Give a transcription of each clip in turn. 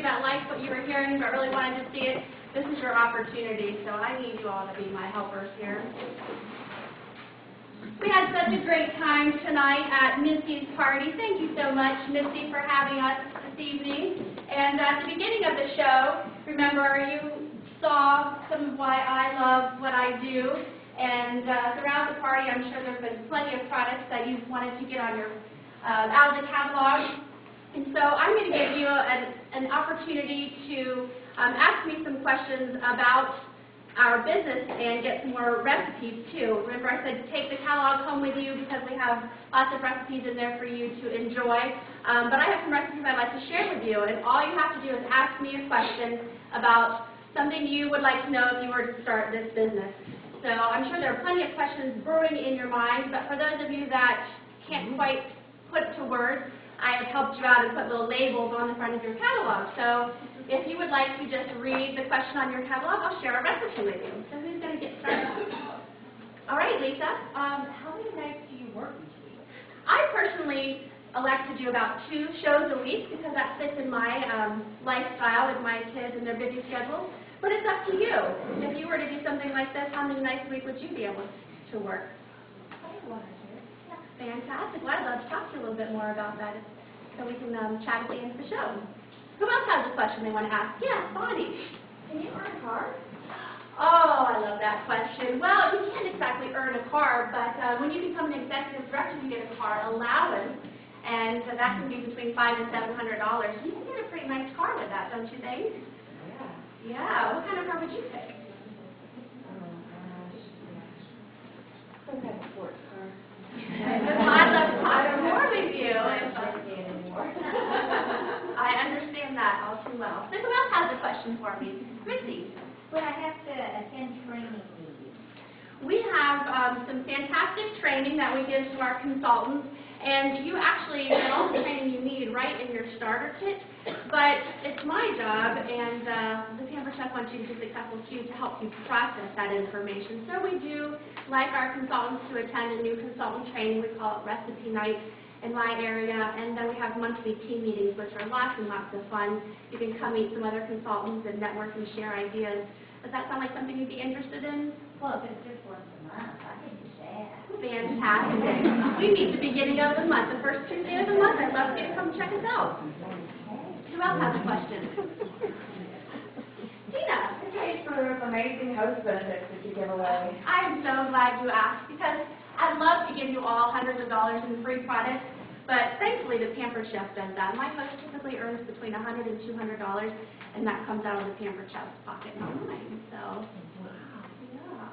that liked what you were hearing but really wanted to see it, this is your opportunity. So I need you all to be my helpers here. We had such a great time tonight at Missy's party. Thank you so much, Missy, for having us this evening. And at the beginning of the show, remember, you saw some of why I love what I do. And throughout the party, I'm sure there's been plenty of products that you've wanted to get on your out of the catalog. And so I'm going to give you an opportunity to ask me some questions about our business and get some more recipes too. Remember I said take the catalog home with you because we have lots of recipes in there for you to enjoy. But I have some recipes I'd like to share with you, and all you have to do is ask me a question about something you would like to know if you were to start this business. So I'm sure there are plenty of questions brewing in your mind, but for those of you that can't quite put to words, I have helped you out and put little labels on the front of your catalog. So if you would like to just read the question on your catalog, I'll share a recipe with you. So who's going to get started? All right, Lisa. How many nights do you work each week? I personally elect to do about 2 shows a week because that fits in my lifestyle with my kids and their busy schedules. But it's up to you. If you were to do something like this, how many nights a week would you be able to work? I have 1 or 2. Fantastic. Well, I'd love to talk to you a little bit more about that so we can chat at the end of the show. Who else has a question they want to ask? Yeah, Bonnie. Can you earn a car? Oh, I love that question. Well, you can't exactly earn a car, but when you become an executive director, you get a car allowance, and that can be between $500 and $700. You can get a pretty nice car with that, don't you think? Yeah. Yeah. What kind of car would you pick? Some kind of sports car. I'd love to talk more with you. Anymore. I understand that all too well. So who else has a question for me? Chrissy. Would I have to attend training meetings? We have some fantastic training that we give to our consultants, and you actually get all the training you need right in your starter kit. But it's my job, and the Pamper Chef wants you to be successful too to help you process that information. So we do like our consultants to attend a new consultant training. We call it Recipe Night in my area, and then we have monthly team meetings, which are lots and lots of fun. You can come meet some other consultants and network and share ideas. Does that sound like something you'd be interested in? Well, if it's just once a month, I can do that. Fantastic. We meet the beginning of the month, the first Tuesday of the month. I'd love for you to come check us out. Who else has a question? Tina. Okay, for those amazing host benefits that you give away. I am so glad you asked because I'd love to give you all hundreds of dollars in free products, but thankfully the Pampered Chef does that. My host typically earns between $100 and $200, and that comes out of the Pampered Chef's pocket, not mine. So, yeah.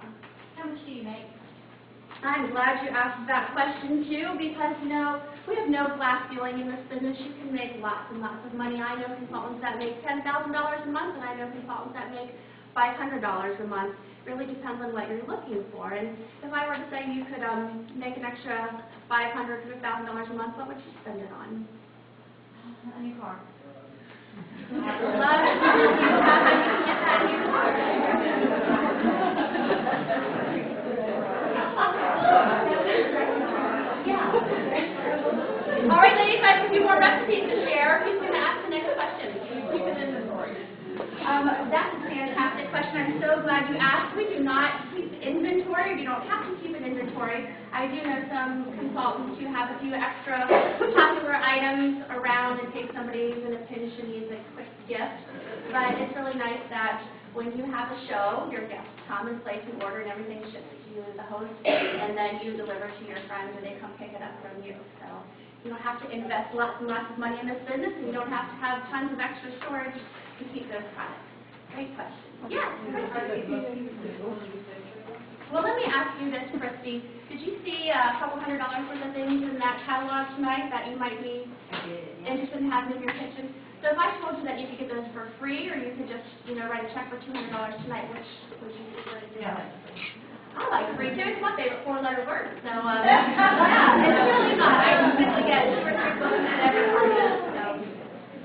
How much do you make? I'm glad you asked that question too, because we have no glass ceiling in this business. You can make lots and lots of money. I know consultants that make $10,000 a month, and I know consultants that make $500 a month. It really depends on what you're looking for. And if I were to say you could make an extra $500 to $1,000 a month, what would you spend it on? A new car. I'd love to see how I can get that new car. Yeah. All right, ladies, I have a few more recipes to share. Who's going to ask the next question? Keep an inventory. That's a fantastic question. I'm so glad you asked. We do not keep inventory. You don't have to keep an inventory. I do know some consultants who have a few extra popular items around in case somebody is in a pinch and needs a quick gift. But it's really nice that when you have a show, your guests come and place an order and everything ships to you as the host, and then you deliver to your friends or they come pick it up from you. So you don't have to invest lots and lots of money in this business, and you don't have to have tons of extra storage to keep those products. Great question. Yeah. Well, let me ask you this, Christy. Did you see a couple $100 worth of things in that catalog tonight that you might be interested in having in your kitchen? So if I told you that you could get those for free, or you could just, write a check for $200 tonight, which would you prefer to do? I like free too. It's my favorite 4-letter word. So yeah, it's really not. I usually get 2 or 3 books at every party. So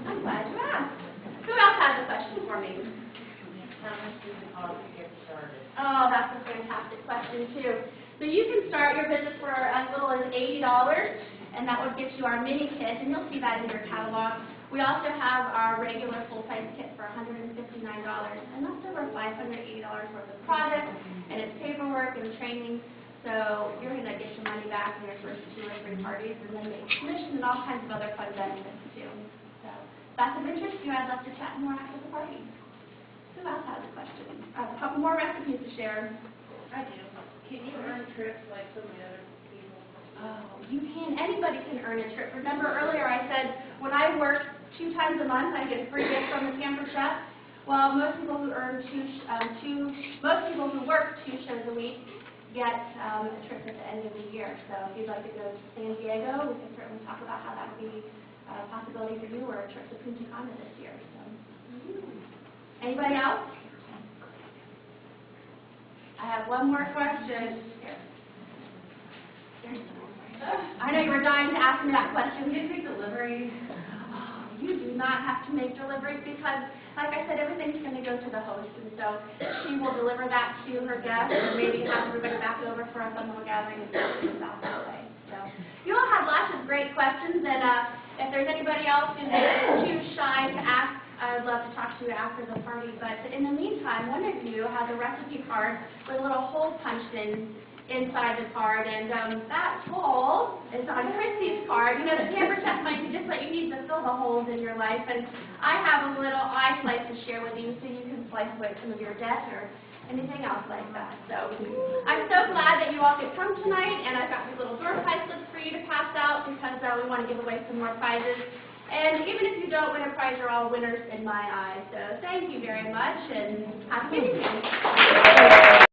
I'm glad you asked. Who else has a question for me? How much does it cost to get started? Oh, that's a fantastic question too. So you can start your business for as little as $80, and that would get you our mini kit, and you'll see that in your catalog. We also have our regular full-size kit for $159, and that's over $580 worth of product, and it's paperwork and training. So you're going to get your money back in your first 2 or 3 parties, and then make commission and all kinds of other fun benefits too. So if that's of interest to you, I'd love to chat more after the party. Who else has a question? I have a couple more recipes to share. I do. Can you earn trips like some of the other people? Oh, you can. Anybody can earn a trip. Remember earlier I said when I work 2 times a month, I get a free gift from the Camper Chef. Well, most people who work 2 shows a week get a trip at the end of the year. So if you'd like to go to San Diego, we can certainly talk about how that would be a possibility for you, or a trip to Punta Cana this year. So, anybody else? I have one more question. I know you were dying to ask me that question. Do you take delivery? You do not have to make deliveries because, like I said, everything's going to go to the host, and so she will deliver that to her guests, and maybe have everybody back over for a fun little gathering and stuff that way. So you all had lots of great questions, and if there's anybody else who's too shy to ask, I would love to talk to you after the party. But in the meantime, one of you has a recipe card with a little hole punched inside the card, and that hole is on Chrissy's card. You know, the Camper Chef might be just what you need to fill the holes in your life, and I have a little eye slice to share with you so you can slice away some of your debt or anything else like that. So I'm so glad that you all could come tonight, and I've got these little door prize slips for you to pass out because we want to give away some more prizes. And even if you don't win a prize, you're all winners in my eyes. So thank you very much, and have a good evening.